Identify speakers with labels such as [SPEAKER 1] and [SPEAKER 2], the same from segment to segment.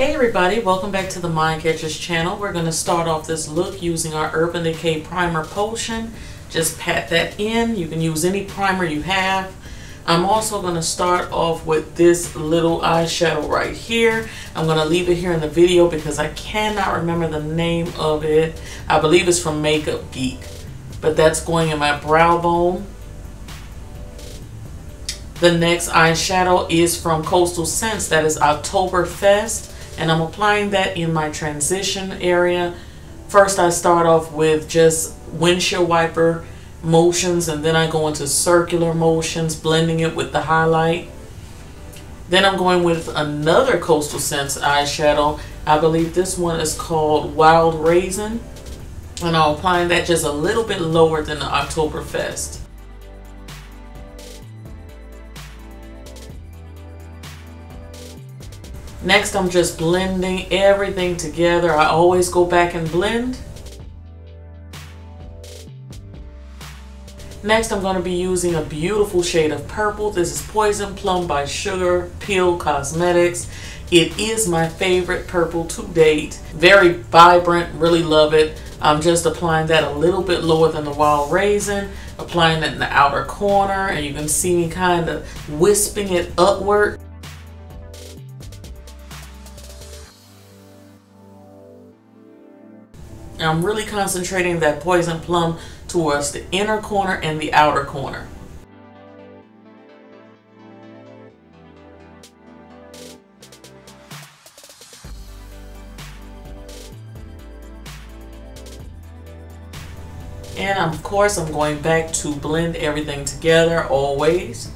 [SPEAKER 1] Hey everybody, welcome back to the MindCatcher's channel. We're going to start off this look using our Urban Decay Primer Potion. Just pat that in. You can use any primer you have. I'm also going to start off with this little eyeshadow right here. I'm going to leave it here in the video because I cannot remember the name of it. I believe it's from Makeup Geek. But that's going in my brow bone. The next eyeshadow is from Coastal Scents. That is Oktoberfest. And I'm applying that in my transition area. First I start off with just windshield wiper motions, and then I go into circular motions, blending it with the highlight. Then I'm going with another Coastal Scents eyeshadow. I believe this one is called Wild Raisin. And I'm applying that just a little bit lower than the Oktoberfest. Next, I'm just blending everything together. I always go back and blend. Next, I'm going to be using a beautiful shade of purple. This is Poison Plum by Sugar Peel Cosmetics. It is my favorite purple to date. Very vibrant, really love it. I'm just applying that a little bit lower than the Wild Raisin, applying it in the outer corner, and you can see me kind of wisping it upward. I'm really concentrating that Poison Plum towards the inner corner and the outer corner. And of course, I'm going back to blend everything together always.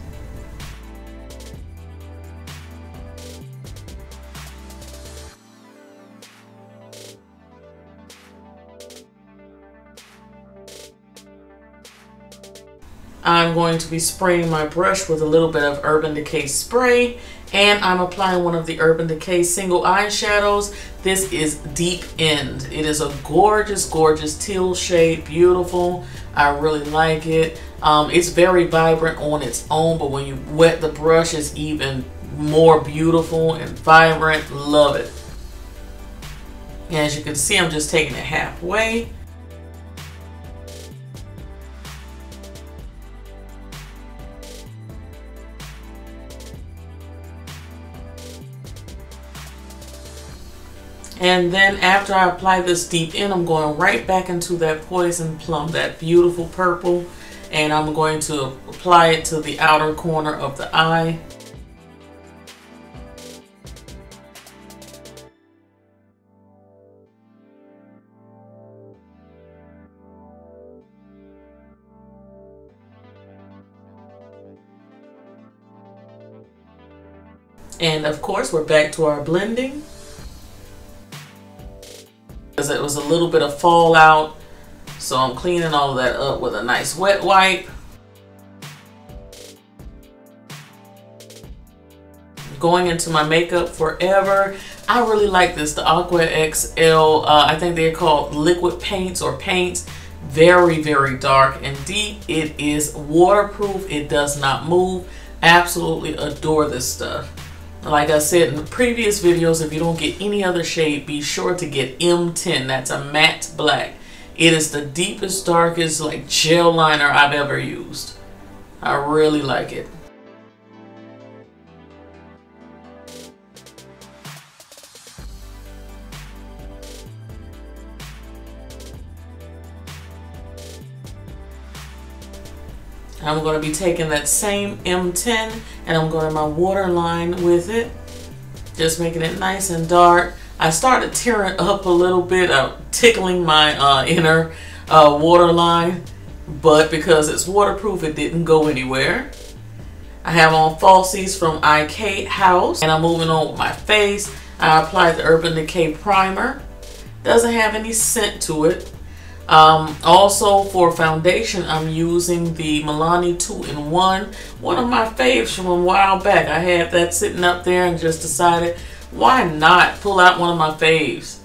[SPEAKER 1] I'm going to be spraying my brush with a little bit of Urban Decay spray, and I'm applying one of the Urban Decay single eyeshadows. This is Deep End. It is a gorgeous, gorgeous teal shade, beautiful. I really like it. It's very vibrant on its own, but when you wet the brush, it's even more beautiful and vibrant. Love it. And as you can see, I'm just taking it halfway. And then after I apply this Deep End, I'm going right back into that Poison Plum, that beautiful purple, and I'm going to apply it to the outer corner of the eye. And of course, we're back to our blending. Because it was a little bit of fallout, so I'm cleaning all of that up with a nice wet wipe. Going into my Makeup Forever, I really like this, the Aqua XL. I think they're called liquid paints or paints. Very, very dark and deep. It is waterproof. It does not move. Absolutely adore this stuff. Like I said in the previous videos, if you don't get any other shade, be sure to get M10. That's a matte black. It is the deepest, darkest like gel liner I've ever used. I really like it. I'm going to be taking that same M10 and I'm going to my waterline with it. Just making it nice and dark. I started tearing up a little bit, tickling my inner waterline, but because it's waterproof, it didn't go anywhere. I have on falsies from IK House, and I'm moving on with my face. I applied the Urban Decay primer. Doesn't have any scent to it. Also for foundation, I'm using the Milani 2-in-1, one of my faves from a while back. I had that sitting up there and just decided, why not pull out one of my faves?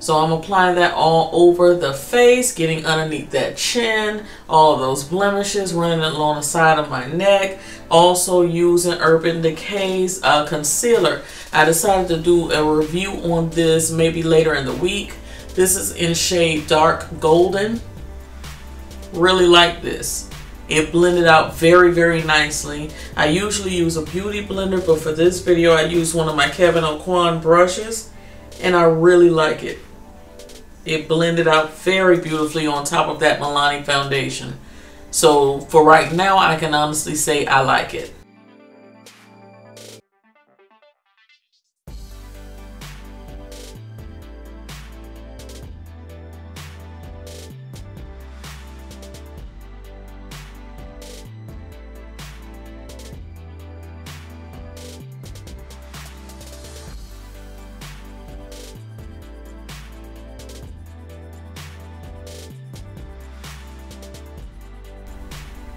[SPEAKER 1] So I'm applying that all over the face, getting underneath that chin, all those blemishes, running along the side of my neck. Also using Urban Decay's concealer. I decided to do a review on this maybe later in the week. This is in shade Dark Golden. Really like this. It blended out very, very nicely. I usually use a beauty blender, but for this video I used one of my Kevyn Aucoin brushes, and I really like it. It blended out very beautifully on top of that Milani foundation. So for right now, I can honestly say I like it.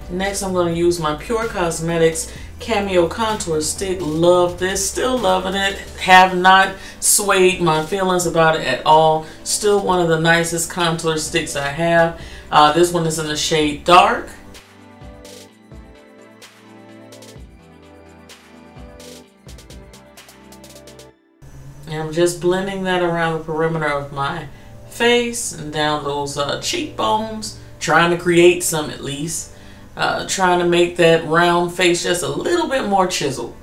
[SPEAKER 1] Next, I'm going to use my Pure Cosmetics Cameo Contour Stick. Love this. Still loving it. Have not swayed my feelings about it at all. Still one of the nicest contour sticks I have. This one is in the shade Dark. And I'm just blending that around the perimeter of my face and down those cheekbones. Trying to create some at least. Trying to make that round face just a little bit more chiseled.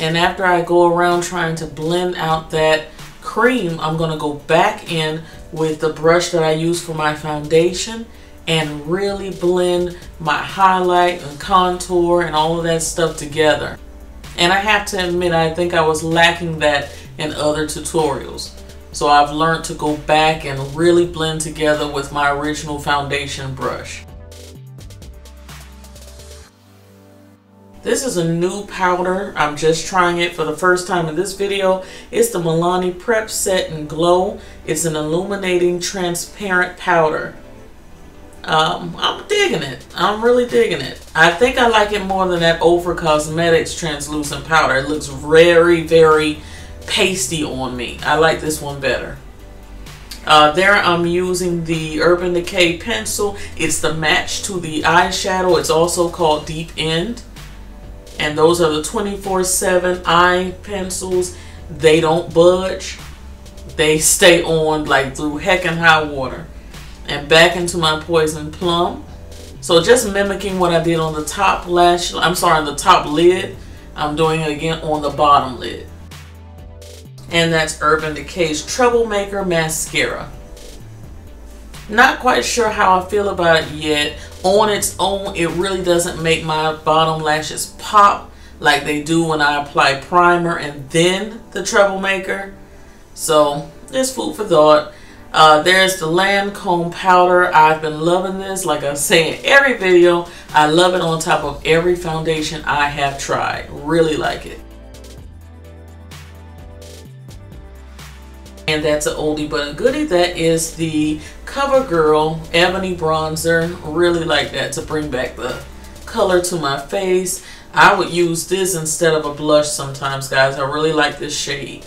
[SPEAKER 1] And after I go around trying to blend out that cream, I'm going to go back in with the brush that I use for my foundation and really blend my highlight and contour and all of that stuff together. And I have to admit, I think I was lacking that in other tutorials. So I've learned to go back and really blend together with my original foundation brush. This is a new powder. I'm just trying it for the first time in this video. It's the Milani Prep Set and Glow. It's an illuminating transparent powder. I'm digging it. I'm really digging it. I think I like it more than that Over Cosmetics translucent powder. It looks very, very pasty on me. I like this one better. There I'm using the Urban Decay pencil. It's the match to the eyeshadow. It's also called Deep End. And those are the 24/7 eye pencils. They don't budge. They stay on like through heck and high water. And back into my Poison Plum. So just mimicking what I did on the top lash, I'm sorry, on the top lid, I'm doing it again on the bottom lid. And that's Urban Decay's Troublemaker Mascara. Not quite sure how I feel about it yet. On its own, it really doesn't make my bottom lashes pop like they do when I apply primer and then the Troublemaker. So, it's food for thought. There's the Lancome Powder. I've been loving this. Like I say in every video, I love it on top of every foundation I have tried. Really like it. And that's an oldie but a goodie. That is the CoverGirl Ebony Bronzer. Really like that to bring back the color to my face. I would use this instead of a blush sometimes, guys. I really like this shade.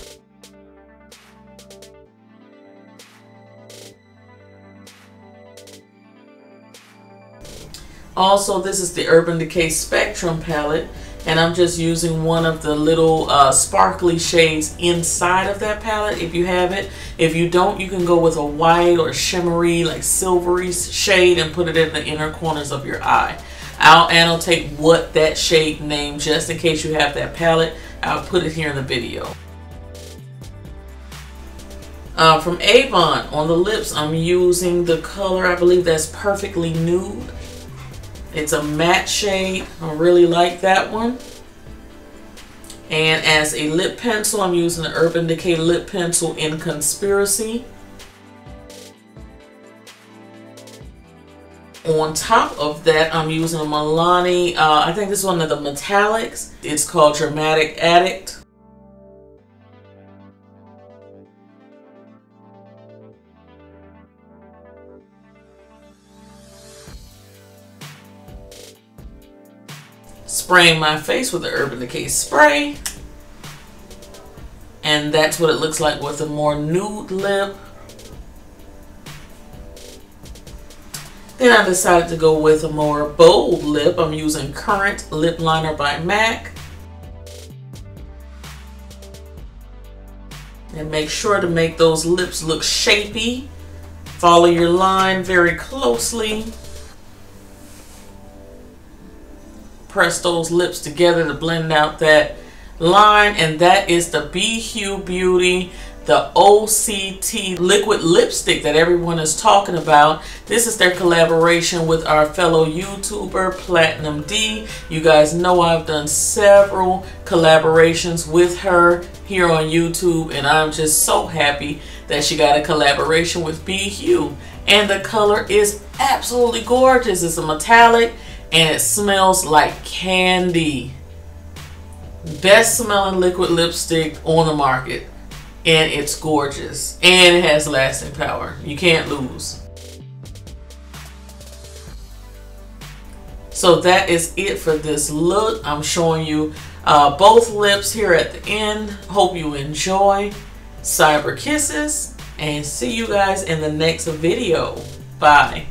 [SPEAKER 1] Also, this is the Urban Decay Spectrum palette. And I'm just using one of the little sparkly shades inside of that palette if you have it. If you don't, you can go with a white or shimmery, like silvery shade and put it in the inner corners of your eye. I'll annotate what that shade name just in case you have that palette. I'll put it here in the video. From Avon, on the lips, I'm using the color, I believe that's Perfectly Nude. It's a matte shade. I really like that one. And as a lip pencil, I'm using the Urban Decay lip pencil in Conspiracy. On top of that, I'm using a Milani, I think this is one of the metallics. It's called Dramatic Addict. spraying my face with the Urban Decay spray. And that's what it looks like with a more nude lip. Then I decided to go with a more bold lip. I'm using Currant Lip Liner by MAC. And make sure to make those lips look shapy. Follow your line very closely. Press those lips together to blend out that line. And that is the BHue Beauty, the OCT liquid lipstick that everyone is talking about. This is their collaboration with our fellow YouTuber Platinum D. You guys know I've done several collaborations with her here on YouTube, and I'm just so happy that she got a collaboration with BHue. And the color is absolutely gorgeous. It's a metallic and it smells like candy. Best smelling liquid lipstick on the market. And it's gorgeous. And it has lasting power. You can't lose. So that is it for this look. I'm showing you both lips here at the end. Hope you enjoy. Cyber kisses. And see you guys in the next video. Bye.